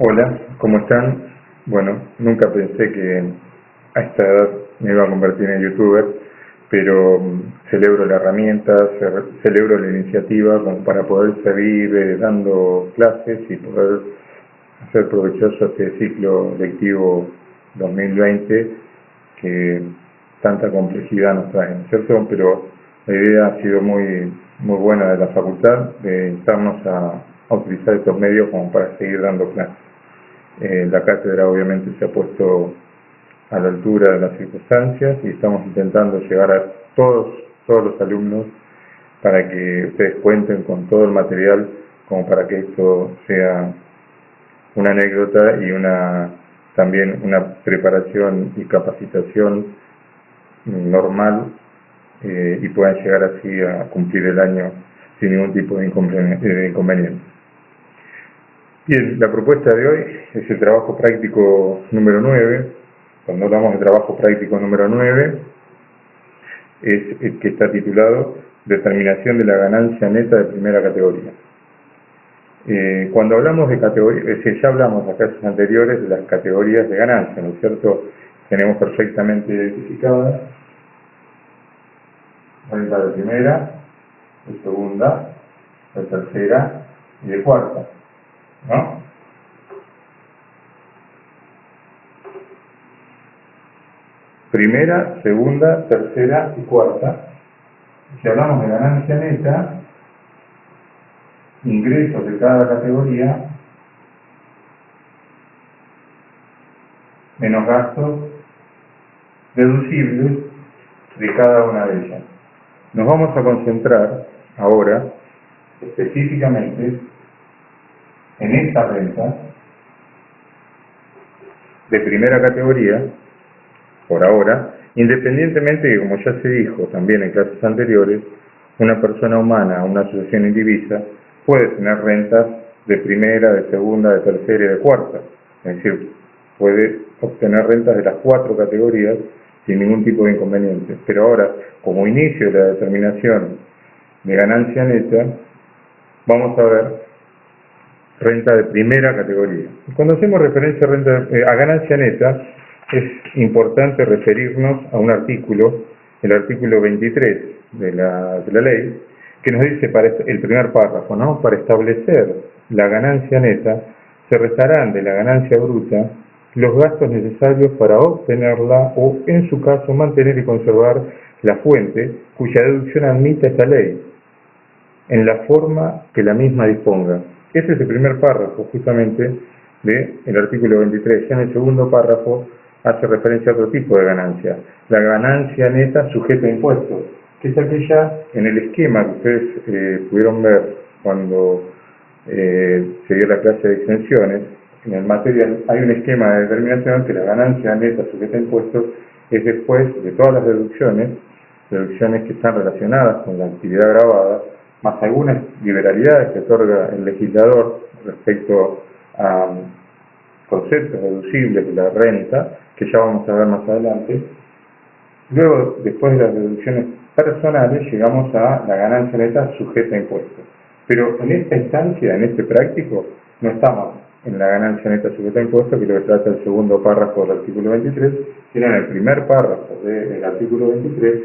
Hola, ¿cómo están? Bueno, nunca pensé que a esta edad me iba a convertir en youtuber, pero celebro la herramienta, celebro la iniciativa como para poder seguir dando clases y poder hacer provechoso este ciclo lectivo 2020 que tanta complejidad nos trae, ¿no es cierto? Pero la idea ha sido muy buena de la facultad de instarnos a utilizar estos medios como para seguir dando clases. La cátedra obviamente se ha puesto a la altura de las circunstancias y estamos intentando llegar a todos los alumnos para que ustedes cuenten con todo el material como para que esto sea una anécdota y también una preparación y capacitación normal y puedan llegar así a cumplir el año sin ningún tipo de inconveniente. Bien, la propuesta de hoy es el trabajo práctico número 9. Cuando hablamos de trabajo práctico número 9, es el que está titulado Determinación de la ganancia neta de primera categoría. Cuando hablamos de categoría, es decir, ya hablamos en clases anteriores de las categorías de ganancia, ¿no es cierto? Tenemos perfectamente identificadas renta de primera, de segunda, de tercera y de cuarta, ¿no? Primera, segunda, tercera y cuarta. Si hablamos de ganancia neta, ingresos de cada categoría menos gastos deducibles de cada una de ellas. Nos vamos a concentrar ahora específicamente en esta renta de primera categoría, por ahora, independientemente de que, como ya se dijo también en clases anteriores, una persona humana, una asociación indivisa, puede tener rentas de primera, de segunda, de tercera y de cuarta. Es decir, puede obtener rentas de las 4 categorías sin ningún tipo de inconveniente. Pero ahora, como inicio de la determinación de ganancia neta, vamos a ver renta de primera categoría. Cuando hacemos referencia a ganancia neta, es importante referirnos a un artículo, el artículo 23 de la ley, que nos dice para el primer párrafo, ¿no? Para establecer la ganancia neta, se restarán de la ganancia bruta los gastos necesarios para obtenerla o, en su caso, mantener y conservar la fuente cuya deducción admita esta ley, en la forma que la misma disponga. Ese es el primer párrafo, justamente, del artículo 23. Ya en el segundo párrafo hace referencia a otro tipo de ganancia, la ganancia neta sujeta a impuestos, que es aquella en el esquema que ustedes pudieron ver cuando se dio la clase de exenciones. En el material hay un esquema de determinación que la ganancia neta sujeta a impuestos es después de todas las deducciones que están relacionadas con la actividad gravada, más algunas liberalidades que otorga el legislador respecto a conceptos deducibles de la renta, que ya vamos a ver más adelante. Luego, después de las deducciones personales, llegamos a la ganancia neta sujeta a impuestos. Pero en esta instancia, en este práctico, no estamos en la ganancia neta sujeta a impuestos, que es lo que trata el segundo párrafo del artículo 23, sino en el primer párrafo del artículo 23,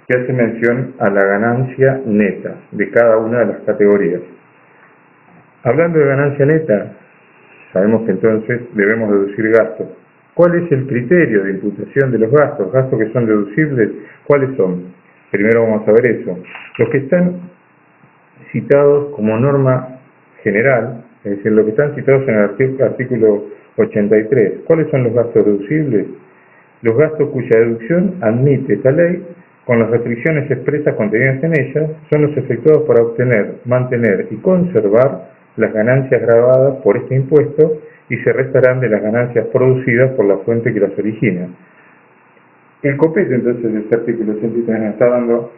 que hace mención a la ganancia neta de cada una de las categorías. Hablando de ganancia neta, sabemos que entonces debemos deducir gastos. ¿Cuál es el criterio de imputación de los gastos? ¿Gastos que son deducibles? ¿Cuáles son? Primero vamos a ver eso. Los que están citados como norma general, es decir, los que están citados en el artículo 83. ¿Cuáles son los gastos deducibles? Los gastos cuya deducción admite esta ley, con las restricciones expresas contenidas en ella, son los efectuados para obtener, mantener y conservar las ganancias gravadas por este impuesto y se restarán de las ganancias producidas por la fuente que las origina. El copete, entonces, de este artículo 83 nos está dando,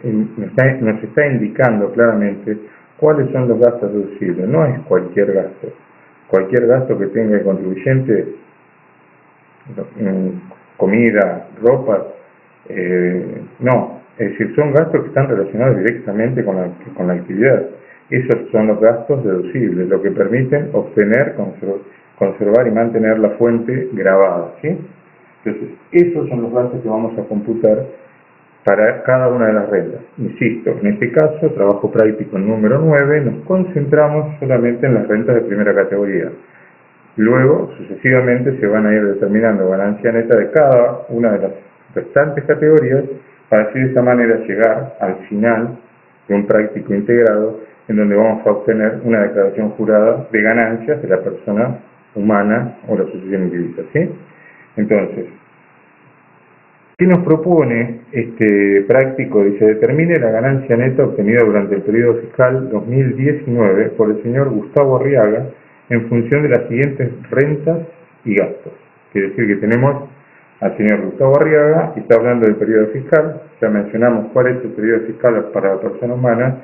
nos está indicando claramente cuáles son los gastos deducibles. No es cualquier gasto que tenga el contribuyente, comida, ropa, no, es decir, son gastos que están relacionados directamente con la actividad. Esos son los gastos deducibles, lo que permiten obtener, conservar y mantener la fuente grabada, ¿sí? Entonces, esos son los gastos que vamos a computar para cada una de las rentas. Insisto, en este caso, trabajo práctico número 9, nos concentramos solamente en las rentas de primera categoría. Luego, sucesivamente, se van a ir determinando ganancia neta de cada una de las restantes categorías para así de esta manera llegar al final de un práctico integrado en donde vamos a obtener una declaración jurada de ganancias de la persona humana o la asociación indivisa, ¿sí? Entonces, ¿qué nos propone este práctico? Dice, determine la ganancia neta obtenida durante el periodo fiscal 2019 por el señor Gustavo Arriaga en función de las siguientes rentas y gastos. Quiere decir que tenemos al señor Gustavo Arriaga y está hablando del periodo fiscal. Ya mencionamos cuál es el periodo fiscal para la persona humana,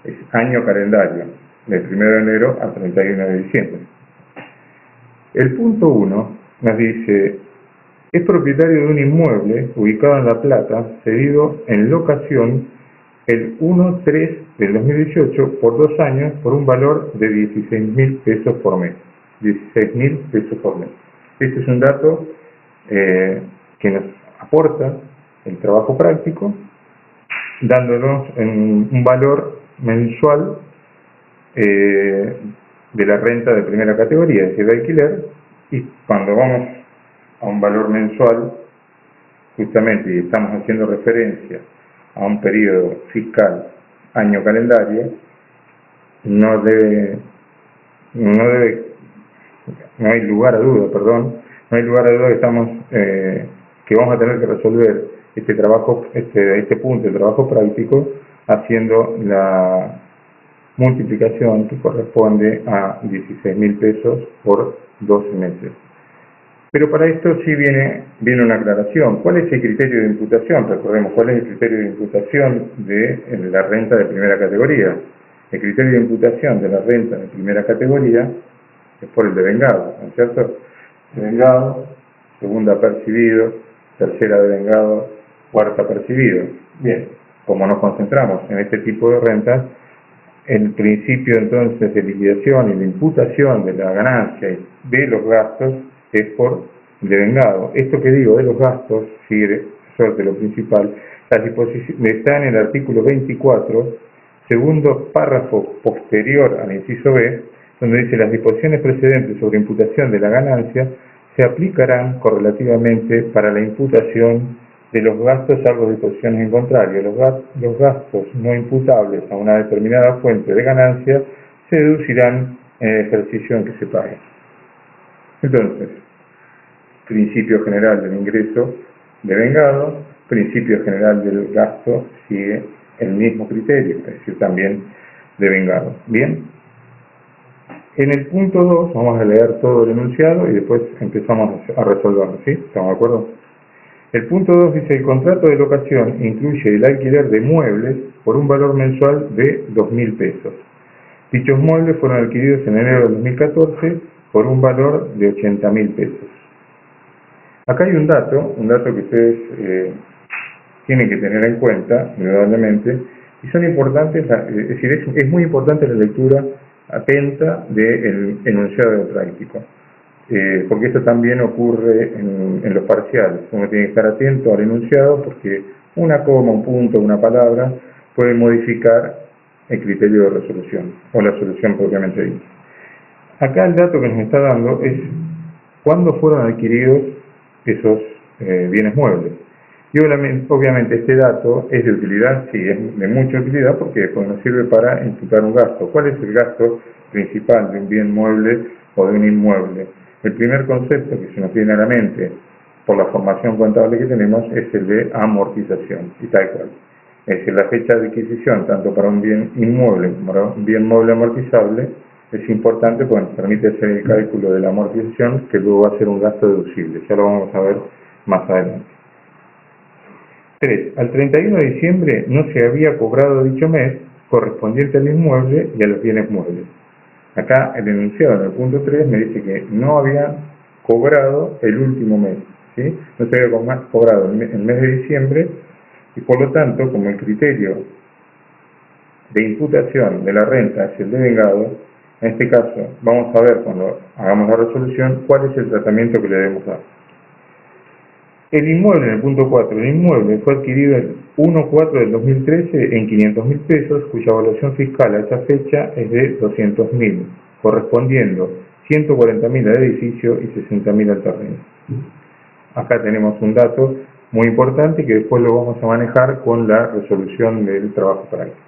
es año calendario, del 1 de enero al 31 de diciembre. El punto 1 nos dice, es propietario de un inmueble ubicado en La Plata, cedido en locación el 1/3 del 2018 por 2 años por un valor de 16.000 pesos por mes. 16.000 pesos por mes. Este es un dato que nos aporta el trabajo práctico, dándonos un valor mensual de la renta de primera categoría, es decir, de alquiler, y cuando vamos a un valor mensual, justamente, y estamos haciendo referencia a un periodo fiscal, año calendario, no hay lugar a duda, no hay lugar a duda que vamos a tener que resolver este trabajo, este punto de trabajo práctico, haciendo la multiplicación que corresponde a 16.000 pesos por 12 meses. Pero para esto sí viene una aclaración. ¿Cuál es el criterio de imputación? Recordemos, ¿cuál es el criterio de imputación de la renta de primera categoría? El criterio de imputación de la renta de primera categoría es por el devengado, ¿no es cierto? Devengado, segunda percibido, tercera devengado, cuarta percibido. Bien, como nos concentramos en este tipo de rentas, el principio entonces de liquidación y de imputación de la ganancia y de los gastos es por devengado. Esto que digo de los gastos, sigue sobre lo principal, las disposiciones están en el artículo 24, segundo párrafo posterior al inciso B, donde dice las disposiciones precedentes sobre imputación de la ganancia se aplicarán correlativamente para la imputación de los gastos salvo disposiciones en contrario. Los gastos no imputables a una determinada fuente de ganancia se deducirán en el ejercicio en que se pague. Entonces, principio general del ingreso devengado, principio general del gasto sigue el mismo criterio, es decir, también devengado. Bien, en el punto 2 vamos a leer todo el enunciado y después empezamos a resolverlo, ¿sí? ¿Estamos de acuerdo? El punto 2 dice, el contrato de locación incluye el alquiler de muebles por un valor mensual de 2.000 pesos. Dichos muebles fueron adquiridos en enero de 2014 por un valor de 80.000 pesos. Acá hay un dato que ustedes tienen que tener en cuenta, indudablemente, y son importantes, es decir, es muy importante la lectura atenta del enunciado del práctico. Porque esto también ocurre en los parciales. Uno tiene que estar atento al enunciado porque una coma, un punto, una palabra puede modificar el criterio de resolución o la solución propiamente dicha. Acá el dato que nos está dando es cuándo fueron adquiridos esos bienes muebles. Y obviamente este dato es de utilidad, sí, es de mucha utilidad porque nos sirve para imputar un gasto. ¿Cuál es el gasto principal de un bien mueble o de un inmueble? El primer concepto que se nos viene a la mente por la formación contable que tenemos es el de amortización, y tal cual. Es decir, la fecha de adquisición, tanto para un bien inmueble como para un bien mueble amortizable, es importante porque nos permite hacer el cálculo de la amortización, que luego va a ser un gasto deducible. Ya lo vamos a ver más adelante. 3. Al 31 de diciembre no se había cobrado dicho mes correspondiente al inmueble y a los bienes muebles. Acá el enunciado en el punto 3 me dice que no había cobrado el último mes, ¿sí? No se había cobrado el mes de diciembre y por lo tanto, como el criterio de imputación de la renta hacia el devengado, en este caso vamos a ver cuando hagamos la resolución cuál es el tratamiento que le debemos dar. El inmueble, en el punto 4, el inmueble fue adquirido el 1/4 del 2013 en 500.000 pesos, cuya evaluación fiscal a esa fecha es de 200.000, correspondiendo 140.000 al edificio y 60.000 al terreno. Acá tenemos un dato muy importante que después lo vamos a manejar con la resolución del trabajo práctico.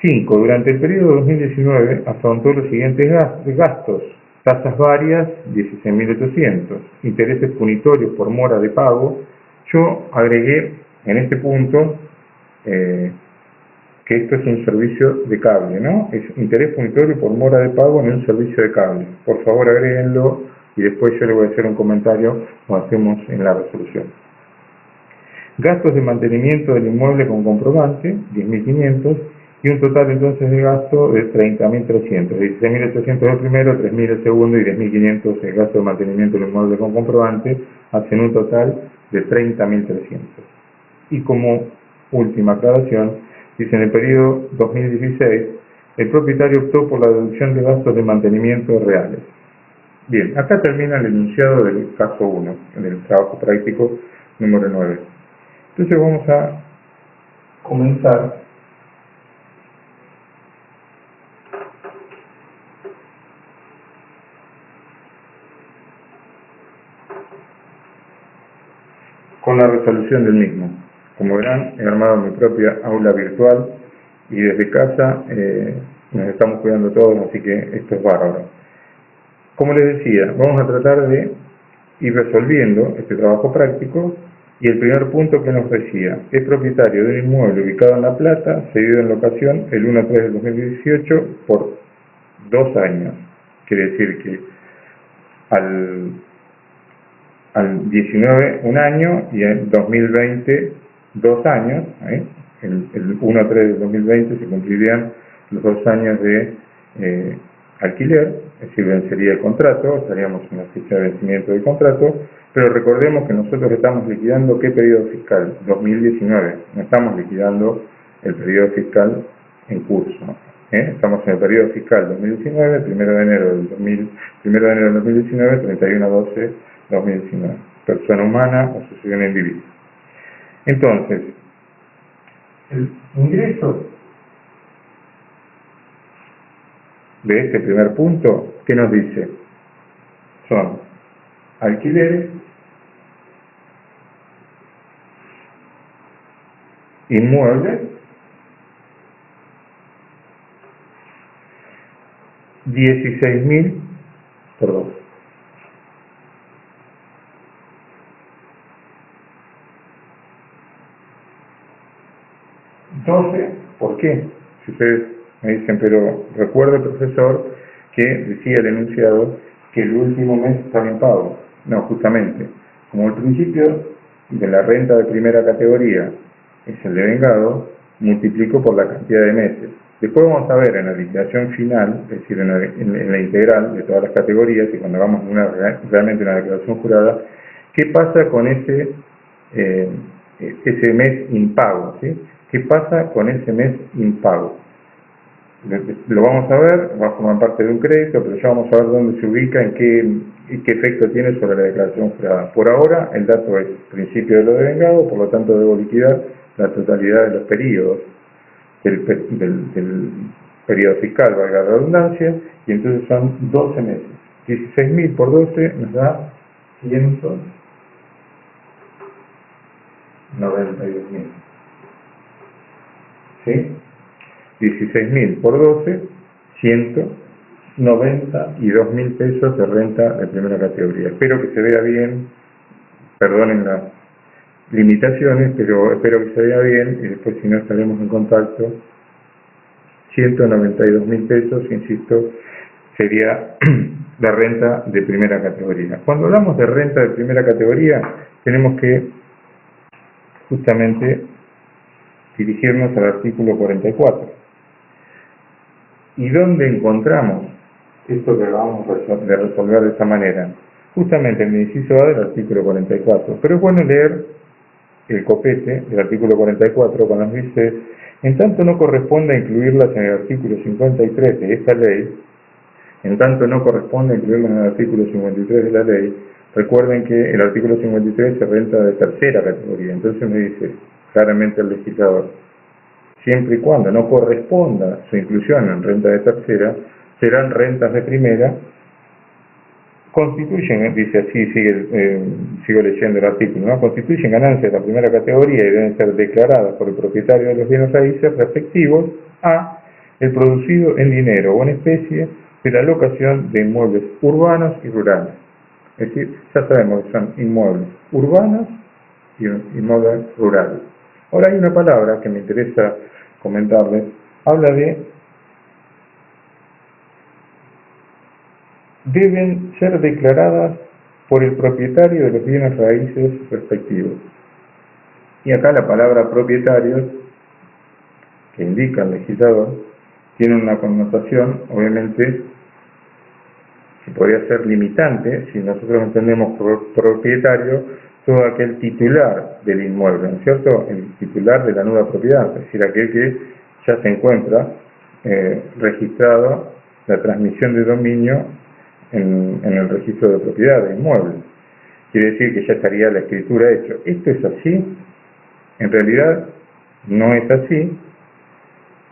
5. Durante el periodo 2019 afrontó los siguientes gastos: tasas varias, 16.800, intereses punitorios por mora de pago. Yo agregué en este punto que esto es un servicio de cable, ¿no? Es interés punitorio por mora de pago en un servicio de cable. Por favor, agréguenlo y después yo le voy a hacer un comentario como hacemos en la resolución. Gastos de mantenimiento del inmueble con comprobante, 10.500, y un total entonces de gasto de 30.300, 16.800 el primero, 3.000 el segundo y 10.500 el gasto de mantenimiento del inmueble con comprobante, hacen un total de 30.300. Y como última aclaración, dice: en el periodo 2016, el propietario optó por la deducción de gastos de mantenimiento reales. Bien, acá termina el enunciado del caso 1, del trabajo práctico número 9. Entonces vamos a comenzar con la resolución del mismo. Como verán, he armado mi propia aula virtual y desde casa nos estamos cuidando todos, así que esto es bárbaro. Como les decía, vamos a tratar de ir resolviendo este trabajo práctico, y el primer punto que nos decía: es propietario de un inmueble ubicado en La Plata, cedido en locación el 1/3 del 2018 por 2 años. Quiere decir que al 19 un año y en 2020 2 años, el 1/3 del 2020 se cumplirían los 2 años de alquiler, es decir, vencería el contrato, estaríamos en la fecha de vencimiento del contrato, pero recordemos que nosotros estamos liquidando ¿qué periodo fiscal? 2019, no estamos liquidando el periodo fiscal en curso. Estamos en el periodo fiscal 2019, 1 de enero del 2019, 31/12/2019. Persona humana o sucesión indivisa. Entonces, el ingreso de este primer punto, ¿qué nos dice? Son alquileres, inmuebles, 16.000 por 2. ¿Por qué? Si ustedes me dicen, pero recuerda, profesor, que decía el enunciado que el último mes estaba en pago. No, justamente, como el principio de la renta de primera categoría es el devengado, multiplico por la cantidad de meses. Después vamos a ver en la liquidación final, es decir, en la integral de todas las categorías, y cuando hagamos realmente una declaración jurada, qué pasa con ese mes impago, ¿sí? ¿Qué pasa con ese mes impago? Lo vamos a ver, va a formar parte de un crédito, pero ya vamos a ver dónde se ubica, en qué efecto tiene sobre la declaración jurada. Por ahora, el dato es principio de lo devengado, por lo tanto debo liquidar la totalidad de los periodos del periodo fiscal, valga la redundancia, y entonces son 12 meses. 16.000 por 12 nos da 192.000. ¿Sí? 16.000 por 12, 192.000 pesos de renta de primera categoría. Espero que se vea bien, perdonen las limitaciones, pero espero que se vea bien, y después, si no, estaremos en contacto. 192.000 pesos, insisto, sería la renta de primera categoría. Cuando hablamos de renta de primera categoría, tenemos que justamente dirigirnos al artículo 44. ¿Y dónde encontramos esto que acabamos de resolver de esta manera? Justamente en el inciso A del artículo 44. Pero es bueno leer el copete del artículo 44 cuando nos dice: en tanto no corresponde a incluirlas en el artículo 53 de esta ley, en tanto no corresponde a incluirlas en el artículo 53 de la ley, recuerden que el artículo 53 se renta de tercera categoría. Entonces me dice claramente el legislador: siempre y cuando no corresponda su inclusión en renta de tercera, serán rentas de primera, constituyen, dice así, sigo leyendo el artículo, ¿no? Constituyen ganancias de la primera categoría y deben ser declaradas por el propietario de los bienes raíces respectivos a el producido en dinero o en especie de la locación de inmuebles urbanos y rurales. Es decir, ya sabemos que son inmuebles urbanos y inmuebles rurales. Ahora hay una palabra que me interesa comentarles, habla de deben ser declaradas por el propietario de los bienes raíces respectivos. Y acá la palabra propietario, que indica el legislador, tiene una connotación, obviamente, que podría ser limitante, si nosotros entendemos por propietario todo aquel titular del inmueble, ¿no es cierto? El titular de la nueva propiedad, es decir, aquel que ya se encuentra registrado la transmisión de dominio en el registro de propiedad de inmueble. Quiere decir que ya estaría la escritura hecha. ¿Esto es así? En realidad no es así.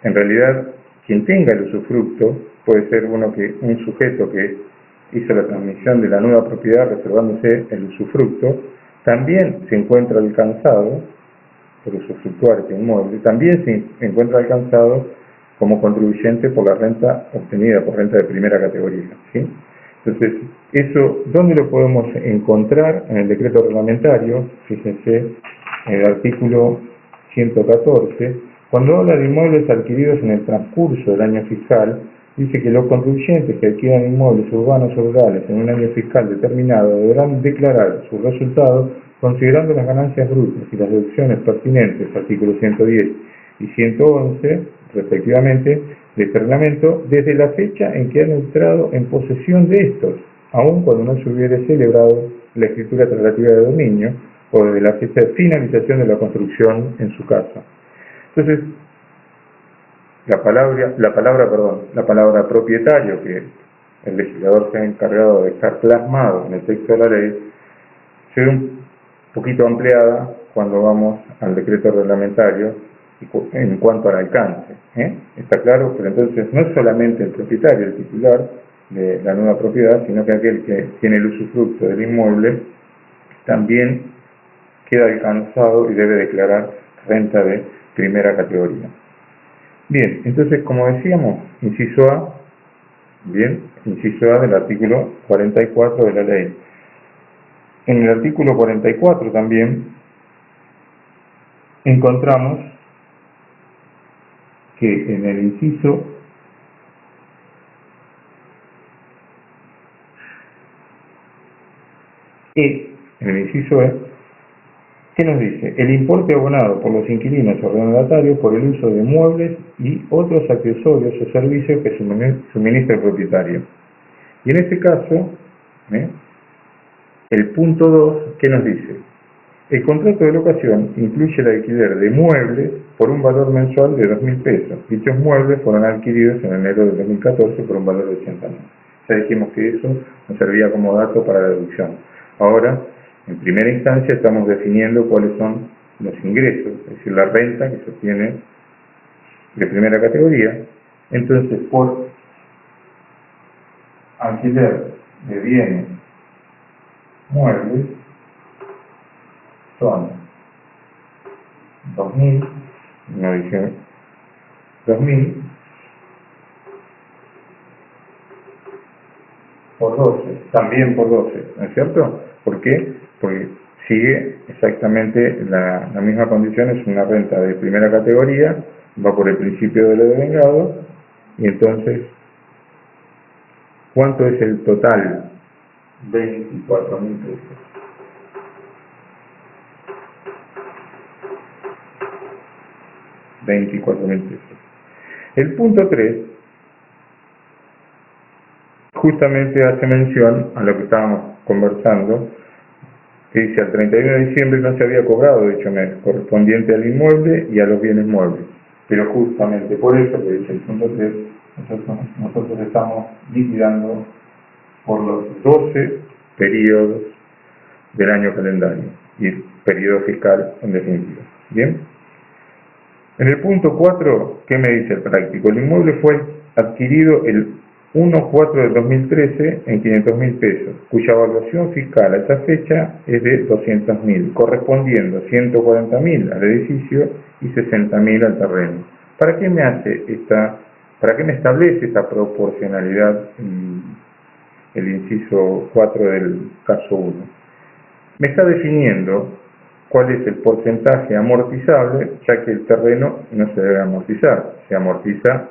En realidad quien tenga el usufructo puede ser un sujeto que hizo la transmisión de la nueva propiedad reservándose el usufructo, también se encuentra alcanzado por usufructuar este inmueble, también se encuentra alcanzado como contribuyente por la renta obtenida por renta de primera categoría, ¿sí? Entonces, eso, ¿dónde lo podemos encontrar? En el decreto reglamentario, fíjense, en el artículo 114, cuando habla de inmuebles adquiridos en el transcurso del año fiscal, dice que los contribuyentes que adquieran inmuebles urbanos o rurales en un año fiscal determinado deberán declarar sus resultados considerando las ganancias brutas y las deducciones pertinentes, artículos 110 y 111, respectivamente, del reglamento, desde la fecha en que han entrado en posesión de estos, aun cuando no se hubiere celebrado la escritura traslativa de dominio, o desde la fecha de finalización de la construcción en su casa. Entonces, la palabra propietario, que el legislador se ha encargado de dejar plasmado en el texto de la ley, se ve un poquito ampliada cuando vamos al decreto reglamentario en cuanto al alcance. ¿Está claro? Pero entonces no es solamente el propietario, el titular de la nueva propiedad, sino que aquel que tiene el usufructo del inmueble también queda alcanzado y debe declarar renta de primera categoría. Bien, entonces, como decíamos, inciso A, inciso A del artículo 44 de la ley. En el artículo 44 también encontramos que en el inciso E, ¿qué nos dice? El importe abonado por los inquilinos o arrendatarios por el uso de muebles y otros accesorios o servicios que suministra el propietario. Y en este caso, el punto 2, ¿qué nos dice? El contrato de locación incluye el alquiler de muebles por un valor mensual de 2.000 pesos. Dichos muebles fueron adquiridos en enero de 2014 por un valor de 80.000. Ya dijimos que eso nos servía como dato para la deducción. Ahora, en primera instancia, estamos definiendo cuáles son los ingresos, es decir, la renta que se obtiene de primera categoría. Entonces, por alquiler de bienes muebles son 2.000, no dije 2.000 por 12, también por 12, ¿no es cierto? ¿Por qué? Porque sigue exactamente la misma condición, es una renta de primera categoría, va por el principio de lo devengado, y entonces, ¿cuánto es el total? 24.000 pesos. El punto 3 justamente hace mención a lo que estábamos conversando que dice al 31 de diciembre no se había cobrado dicho mes, correspondiente al inmueble y a los bienes muebles. Pero justamente por eso, que dice el punto 3, nosotros estamos liquidando por los 12 periodos del año calendario y periodo fiscal en definitiva. ¿Bien? En el punto 4, ¿qué me dice el práctico? El inmueble fue adquirido el 1/4 del 2013 en 500.000 pesos, cuya evaluación fiscal a esa fecha es de 200.000, correspondiendo 140.000 al edificio y 60.000 al terreno. ¿Para qué me establece esta proporcionalidad en el inciso 4 del caso 1? Me está definiendo cuál es el porcentaje amortizable, ya que el terreno no se debe amortizar, se amortiza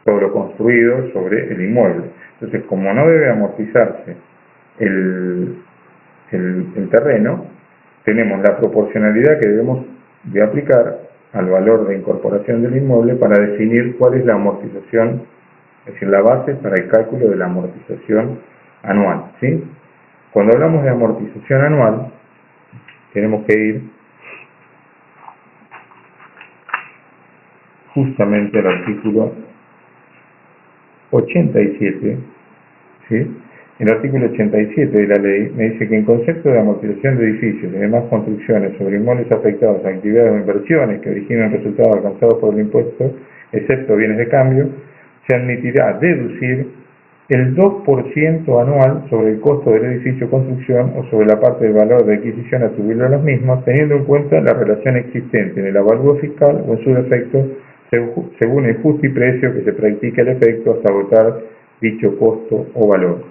todo lo construido sobre el inmueble. Entonces, como no debe amortizarse el terreno, tenemos la proporcionalidad que debemos de aplicar al valor de incorporación del inmueble para definir cuál es la amortización, es decir, la base para el cálculo de la amortización anual, ¿sí? Cuando hablamos de amortización anual, tenemos que ir justamente al artículo 87, ¿sí? El artículo 87 de la ley me dice que en concepto de amortización de edificios y demás construcciones sobre inmuebles afectados a actividades o inversiones que originen resultados alcanzados por el impuesto, excepto bienes de cambio, se admitirá deducir el 2% anual sobre el costo del edificio o construcción o sobre la parte del valor de adquisición atribuible a los mismos, teniendo en cuenta la relación existente en el avalúo fiscal o en su defecto según el justiprecio que se practique el efecto hasta agotar dicho costo o valor.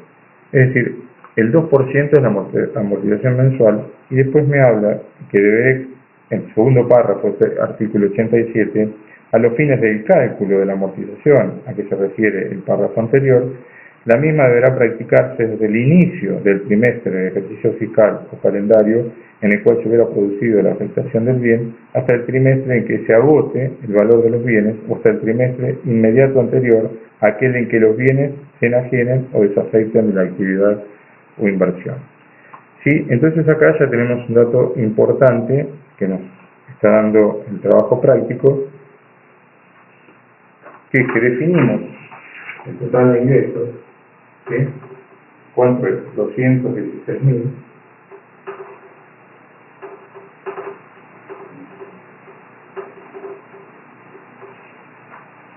Es decir, el 2% es la amortización mensual y después me habla que debe, en el segundo párrafo del artículo 87, a los fines del cálculo de la amortización a que se refiere el párrafo anterior, la misma deberá practicarse desde el inicio del trimestre del ejercicio fiscal o calendario en el cual se hubiera producido la afectación del bien, hasta el trimestre en que se agote el valor de los bienes o hasta el trimestre inmediato anterior a aquel en que los bienes se enajenen o desafecten de la actividad o inversión. ¿Sí? Entonces acá ya tenemos un dato importante que nos está dando el trabajo práctico, que es que definimos el total de ingresos, ¿sí? ¿Cuánto es? 216.000.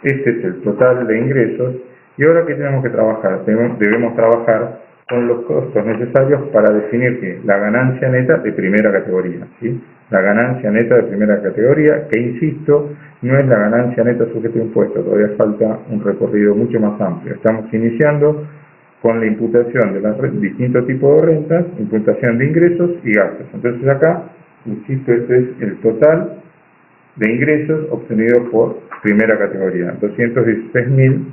Este es el total de ingresos. Y ahora, ¿qué tenemos que trabajar? Debemos trabajar con los costos necesarios para definir que la ganancia neta de primera categoría, ¿sí? La ganancia neta de primera categoría, que insisto, no es la ganancia neta sujeta a impuesto, todavía falta un recorrido mucho más amplio. Estamos iniciando con la imputación de los distintos tipos de rentas, imputación de ingresos y gastos. Entonces acá, insisto, este es el total de ingresos obtenidos por primera categoría. 216.000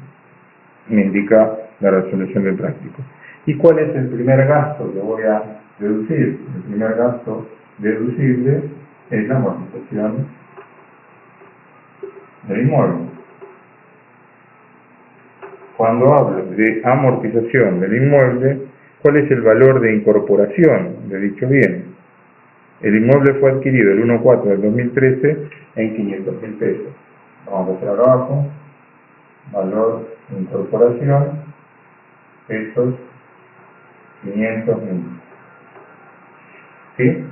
me indica la resolución del práctico. ¿Y cuál es el primer gasto que voy a deducir? El primer gasto deducible es la amortización del inmueble. Cuando hablo de amortización del inmueble, ¿cuál es el valor de incorporación de dicho bien? El inmueble fue adquirido el 1/4 del 2013 en 500.000 pesos. Vamos a pasar abajo, valor de incorporación, pesos 500.000. ¿Sí?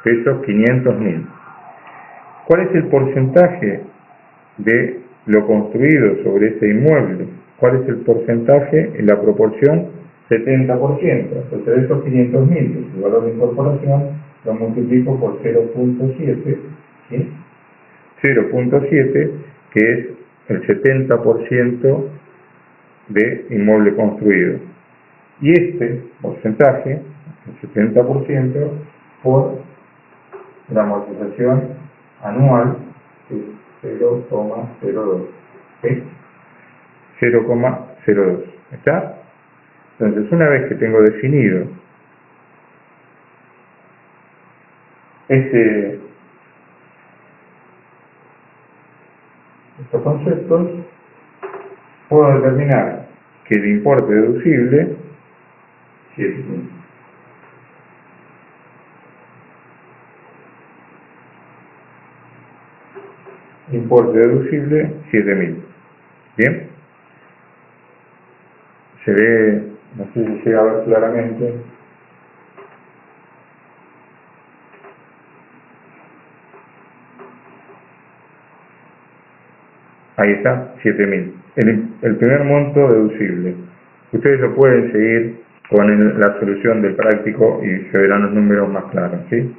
Pesos 500.000. ¿Cuál es el porcentaje de lo construido sobre ese inmueble? ¿Cuál es el porcentaje en la proporción? 70%. Entonces de esos 500.000, el valor de incorporación, lo multiplico por 0.7, ¿sí? 0.7, que es el 70% de inmueble construido. Y este porcentaje, el 70%, por la amortización anual, que es 0,02. ¿Sí? 0,02. ¿Está? Entonces, una vez que tengo definido estos conceptos, puedo determinar que el importe deducible, 7.000. Importe deducible, 7.000. ¿Bien? Se ve, no sé si se llega a ver claramente. Ahí está, 7.000. El primer monto deducible. Ustedes lo pueden seguir con la solución del práctico y se verán los números más claros, ¿sí?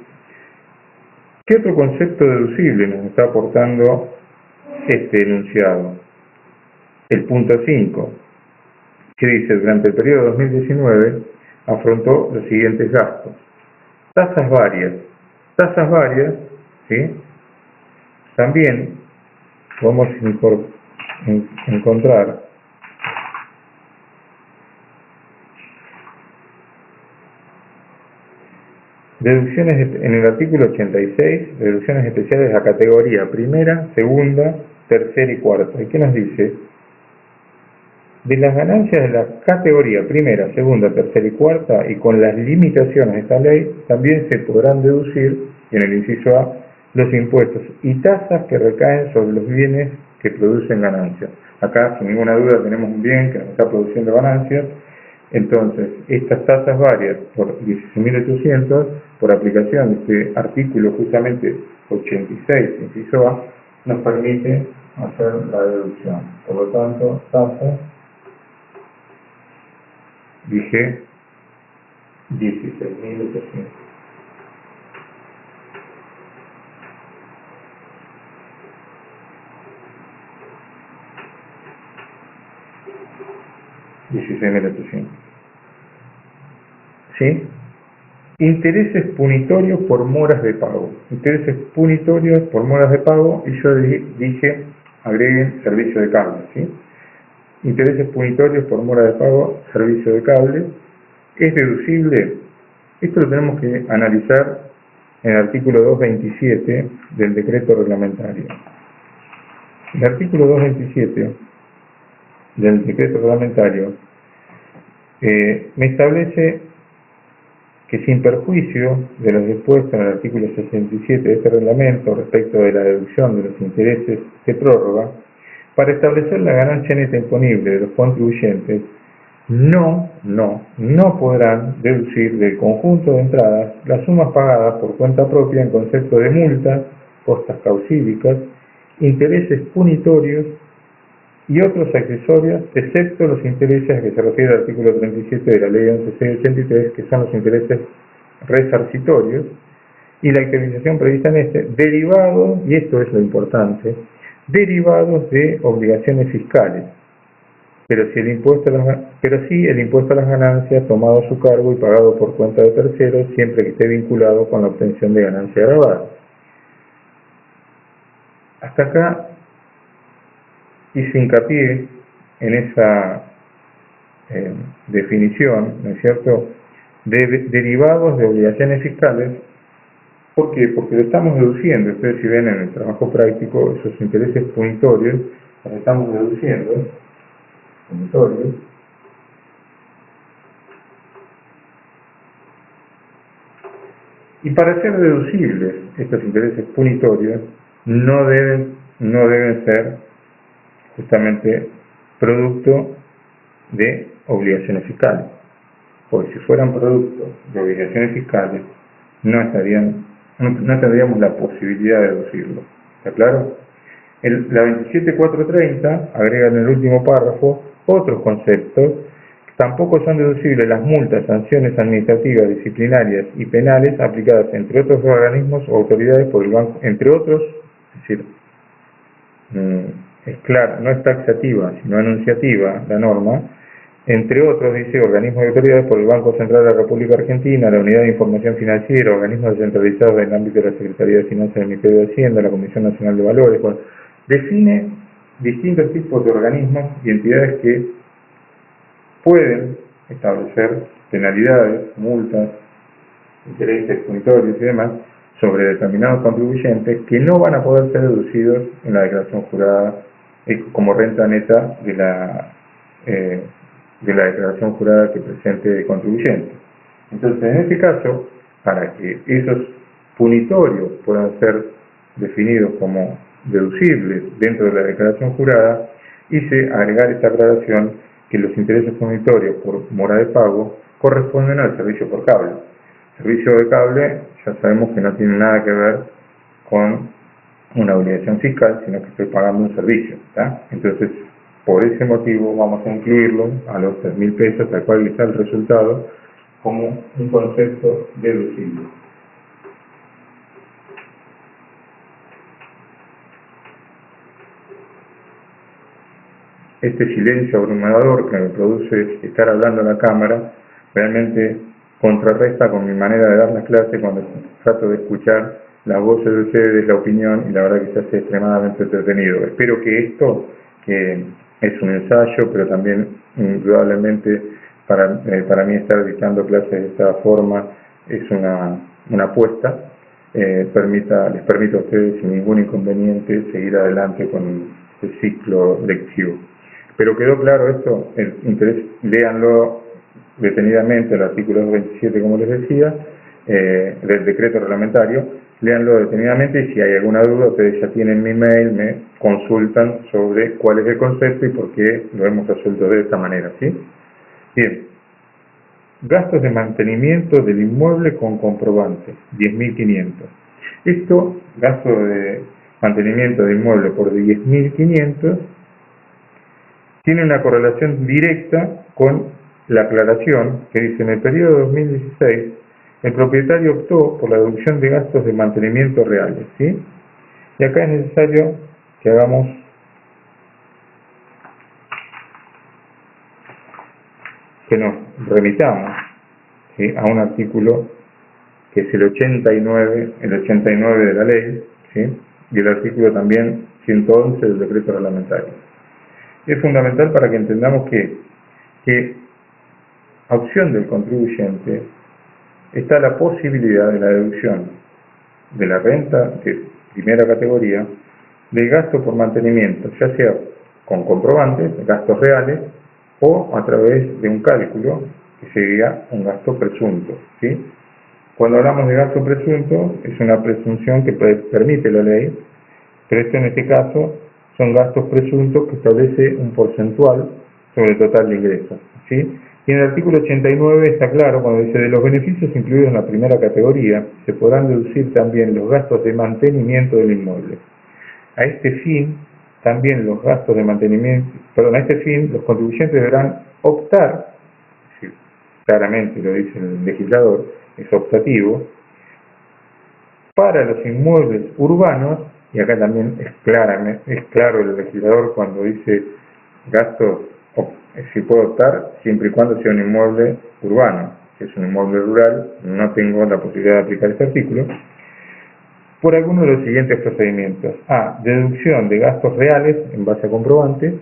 ¿Qué otro concepto deducible nos está aportando este enunciado? El punto 5, que dice: durante el periodo 2019 afrontó los siguientes gastos. Tasas varias. Tasas varias, ¿sí? También vamos a encontrar deducciones en el artículo 86, deducciones especiales a categoría primera, segunda, tercera y cuarta. ¿Y qué nos dice? De las ganancias de la categoría primera, segunda, tercera y cuarta, y con las limitaciones de esta ley, también se podrán deducir, en el inciso A, los impuestos y tasas que recaen sobre los bienes que producen ganancias. Acá, sin ninguna duda, tenemos un bien que nos está produciendo ganancias. Entonces, estas tasas varias por 16.800, por aplicación de este artículo justamente 86, inciso A, nos permite hacer la deducción. Por lo tanto, tasas, dije 16.800. ¿Sí? Intereses punitorios por moras de pago. Intereses punitorios por moras de pago, y yo dije, agreguen servicio de cable, ¿sí? Intereses punitorios por mora de pago, servicio de cable. ¿Es deducible? Esto lo tenemos que analizar en el artículo 227 del decreto reglamentario. El artículo 227 del decreto reglamentario me establece que, sin perjuicio de los dispuestos en el artículo 67 de este reglamento respecto de la deducción de los intereses de prórroga, para establecer la ganancia neta imponible de los contribuyentes, no podrán deducir del conjunto de entradas las sumas pagadas por cuenta propia en concepto de multas, costas causílicas, intereses punitorios y otros accesorios, excepto los intereses a que se refiere el artículo 37 de la Ley 11.683, que son los intereses resarcitorios, y la actualización prevista en este, derivados, y esto es lo importante, derivados de obligaciones fiscales, pero sí el impuesto a las ganancias tomado a su cargo y pagado por cuenta de terceros, siempre que esté vinculado con la obtención de ganancia agravada. Hasta acá hice hincapié en esa definición, ¿no es cierto?, de derivados de obligaciones fiscales. ¿Por qué? Porque lo estamos deduciendo. Ustedes, si ven en el trabajo práctico, esos intereses punitorios los estamos deduciendo, punitorios, y para ser deducibles estos intereses punitorios no deben ser justamente producto de obligaciones fiscales, porque si fueran producto de obligaciones fiscales no tendríamos la posibilidad de deducirlo. ¿Está claro? La 27430 agrega en el último párrafo otros conceptos. Tampoco son deducibles las multas, sanciones administrativas, disciplinarias y penales aplicadas entre otros organismos o autoridades por el banco, entre otros, es decir, es claro, no es taxativa, sino anunciativa la norma, entre otros, dice, organismos y autoridades por el Banco Central de la República Argentina, la Unidad de Información Financiera, organismos descentralizados en el ámbito de la Secretaría de Finanzas del Ministerio de Hacienda, la Comisión Nacional de Valores. Bueno, define distintos tipos de organismos y entidades que pueden establecer penalidades, multas, intereses punitorios y demás sobre determinados contribuyentes que no van a poder ser deducidos en la declaración jurada como renta neta de la declaración jurada que presente el contribuyente. Entonces, en este caso, para que esos punitorios puedan ser definidos como deducibles dentro de la declaración jurada, hice agregar esta aclaración que los intereses punitorios por mora de pago corresponden al servicio por cable. El servicio de cable ya sabemos que no tiene nada que ver con una obligación fiscal, sino que estoy pagando un servicio, ¿tá? Entonces, por ese motivo vamos a incluirlo a los 3.000 pesos, tal cual está el resultado, como un concepto deducible. Este silencio abrumador que me produce estar hablando a la cámara realmente contrarresta con mi manera de dar las clases cuando trato de escuchar las voces de ustedes, la opinión, y la verdad que se hace extremadamente entretenido. Espero que esto, que es un ensayo, pero también indudablemente para mí estar dictando clases de esta forma es una apuesta, les permita a ustedes sin ningún inconveniente seguir adelante con el ciclo lectivo. Pero quedó claro esto, el interés, léanlo detenidamente, el artículo 27, como les decía, del decreto reglamentario, léanlo detenidamente y si hay alguna duda, ustedes ya tienen mi mail, me consultan sobre cuál es el concepto y por qué lo hemos resuelto de esta manera, ¿sí? Bien, gastos de mantenimiento del inmueble con comprobante, 10.500. Esto, gasto de mantenimiento de inmueble por 10.500, tiene una correlación directa con la aclaración que dice: en el periodo 2016 el propietario optó por la deducción de gastos de mantenimiento reales, ¿sí? Y acá es necesario que hagamos que nos remitamos, ¿sí?, a un artículo que es el 89 de la ley, ¿sí?, y el artículo también 111 del decreto reglamentario. Es fundamental para que entendamos que a opción del contribuyente está la posibilidad de la deducción de la renta de primera categoría del gasto por mantenimiento, ya sea con comprobantes, gastos reales, o a través de un cálculo que sería un gasto presunto, ¿sí? Cuando hablamos de gasto presunto, es una presunción que permite la ley, pero esto en este caso son gastos presuntos que establece un porcentual sobre el total de ingresos, ¿sí? Y en el artículo 89 está claro cuando dice: de los beneficios incluidos en la primera categoría se podrán deducir también los gastos de mantenimiento del inmueble. A este fin, también los gastos de mantenimiento, a este fin los contribuyentes deberán optar, sí, claramente lo dice el legislador, es optativo, para los inmuebles urbanos, y acá también es claro el legislador cuando dice gastos, si puedo optar, siempre y cuando sea un inmueble urbano. Si es un inmueble rural, no tengo la posibilidad de aplicar este artículo, por alguno de los siguientes procedimientos: A. Deducción de gastos reales en base a comprobante.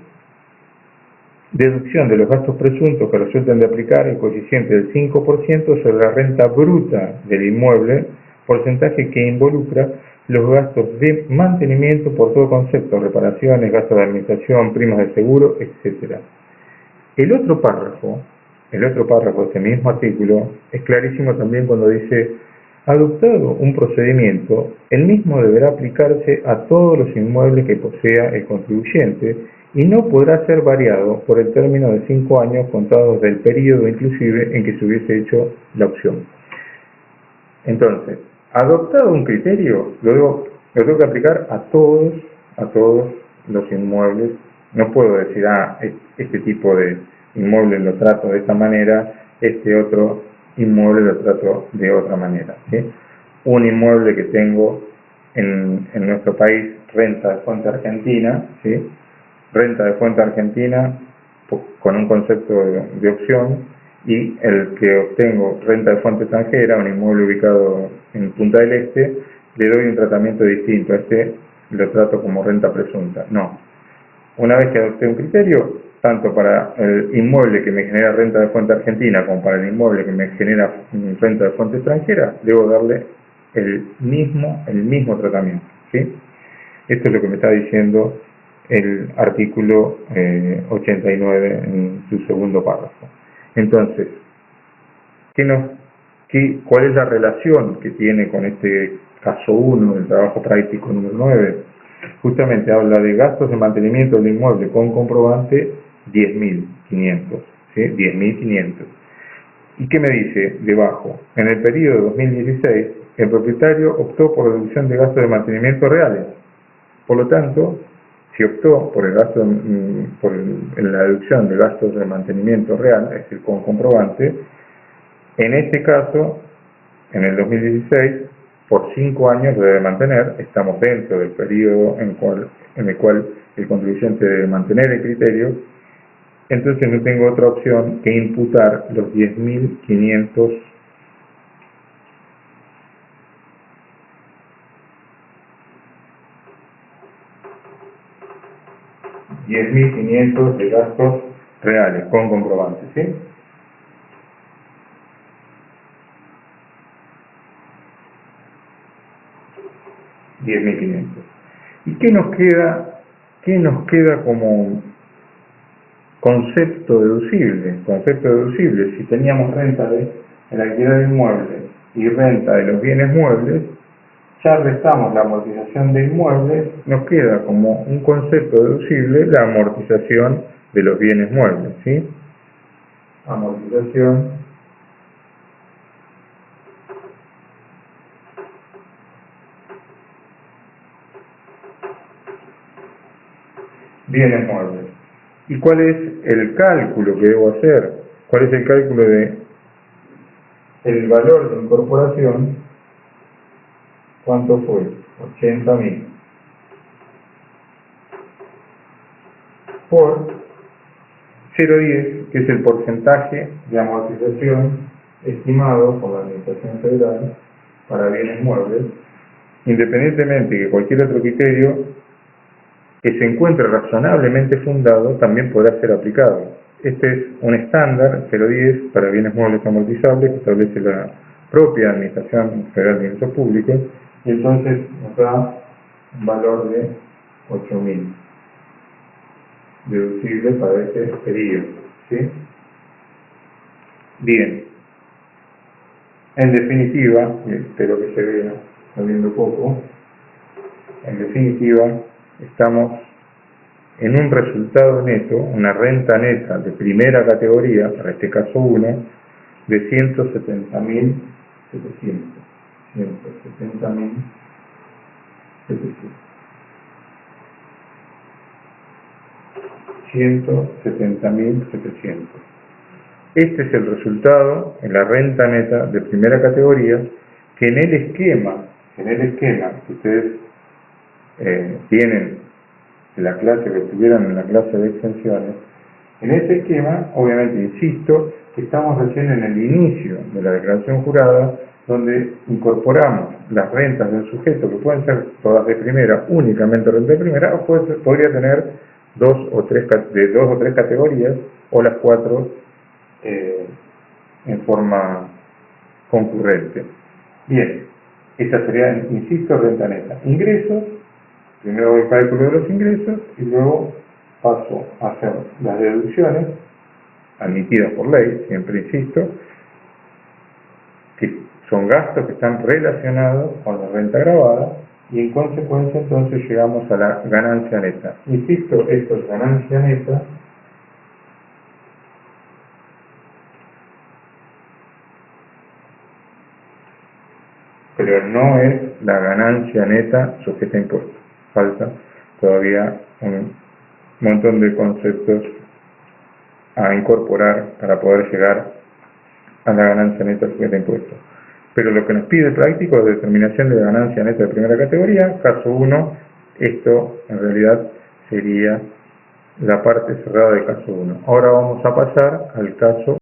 Deducción de los gastos presuntos que resulten de aplicar el coeficiente del 5% sobre la renta bruta del inmueble, porcentaje que involucra los gastos de mantenimiento por todo concepto, reparaciones, gastos de administración, primas de seguro, etc. El otro párrafo de este mismo artículo es clarísimo también cuando dice: adoptado un procedimiento, el mismo deberá aplicarse a todos los inmuebles que posea el contribuyente y no podrá ser variado por el término de 5 años contados del periodo inclusive en que se hubiese hecho la opción. Entonces, adoptado un criterio, lo tengo que aplicar a todos los inmuebles. No puedo decir: este tipo de inmueble lo trato de esta manera, este otro inmueble lo trato de otra manera, ¿sí? Un inmueble que tengo en nuestro país, renta de fuente argentina, ¿sí?, renta de fuente argentina con un concepto de opción, y el que obtengo renta de fuente extranjera, un inmueble ubicado en Punta del Este, le doy un tratamiento distinto. A este lo trato como renta presunta. No. Una vez que adopté un criterio, tanto para el inmueble que me genera renta de fuente argentina como para el inmueble que me genera renta de fuente extranjera, debo darle el mismo tratamiento, ¿sí? Esto es lo que me está diciendo el artículo 89 en su segundo párrafo. Entonces, ¿cuál es la relación que tiene con este caso 1 del trabajo práctico número 9? justamente habla de gastos de mantenimiento del inmueble con comprobante 10.500, ¿sí? 10.500. ¿Y qué me dice debajo? En el periodo de 2016, el propietario optó por reducción de gastos de mantenimiento reales. Por lo tanto, si optó por el gasto, la deducción de gastos de mantenimiento real, es decir, con comprobante, en este caso, en el 2016, por 5 años debe mantener, estamos dentro del periodo en el cual el contribuyente debe mantener el criterio, entonces no tengo otra opción que imputar los 10.500 de gastos reales con comprobante, ¿sí? $10.500. ¿Y qué nos queda? ¿Qué nos queda como concepto deducible? Concepto deducible, si teníamos renta del alquiler de inmuebles y renta de los bienes muebles, ya restamos la amortización de inmuebles, nos queda como un concepto deducible la amortización de los bienes muebles, ¿sí? Amortización bienes muebles. ¿Y cuál es el cálculo que debo hacer? ¿Cuál es el cálculo de el valor de incorporación? ¿Cuánto fue? 80.000 por 0,10, que es el porcentaje de amortización estimado por la Administración Federal para bienes muebles, independientemente de que cualquier otro criterio que se encuentre razonablemente fundado también podrá ser aplicado. Este es un estándar 0,10 para bienes muebles amortizables que establece la propia Administración Federal de Ingresos Públicos, y entonces nos da un valor de 8.000 deducible para ese periodo, ¿sí? Bien, en definitiva, espero que se vea, está viendo poco, en definitiva estamos en un resultado neto, una renta neta de primera categoría, para este caso 1, de 170.700. 170.700. Este es el resultado en la renta neta de primera categoría, que en el esquema que ustedes tienen en la clase, que estuvieron en la clase de extensiones, en ese esquema, obviamente, insisto, que estamos recién en el inicio de la declaración jurada, donde incorporamos las rentas del sujeto, que pueden ser todas de primera, únicamente renta de primera, o podría tener dos o tres categorías, o las 4 en forma concurrente. Bien, esta sería, insisto, renta neta. Ingresos, primero hago el cálculo de los ingresos y luego paso a hacer las deducciones admitidas por ley, siempre insisto, que son gastos que están relacionados con la renta gravada, y en consecuencia entonces llegamos a la ganancia neta. Insisto, esto es ganancia neta pero no es la ganancia neta sujeta a impuestos. Falta todavía un montón de conceptos a incorporar para poder llegar a la ganancia neta sujeta a impuestos. Pero lo que nos pide el práctico es determinación de ganancia neta de primera categoría. Caso 1, esto en realidad sería la parte cerrada del caso 1. Ahora vamos a pasar al caso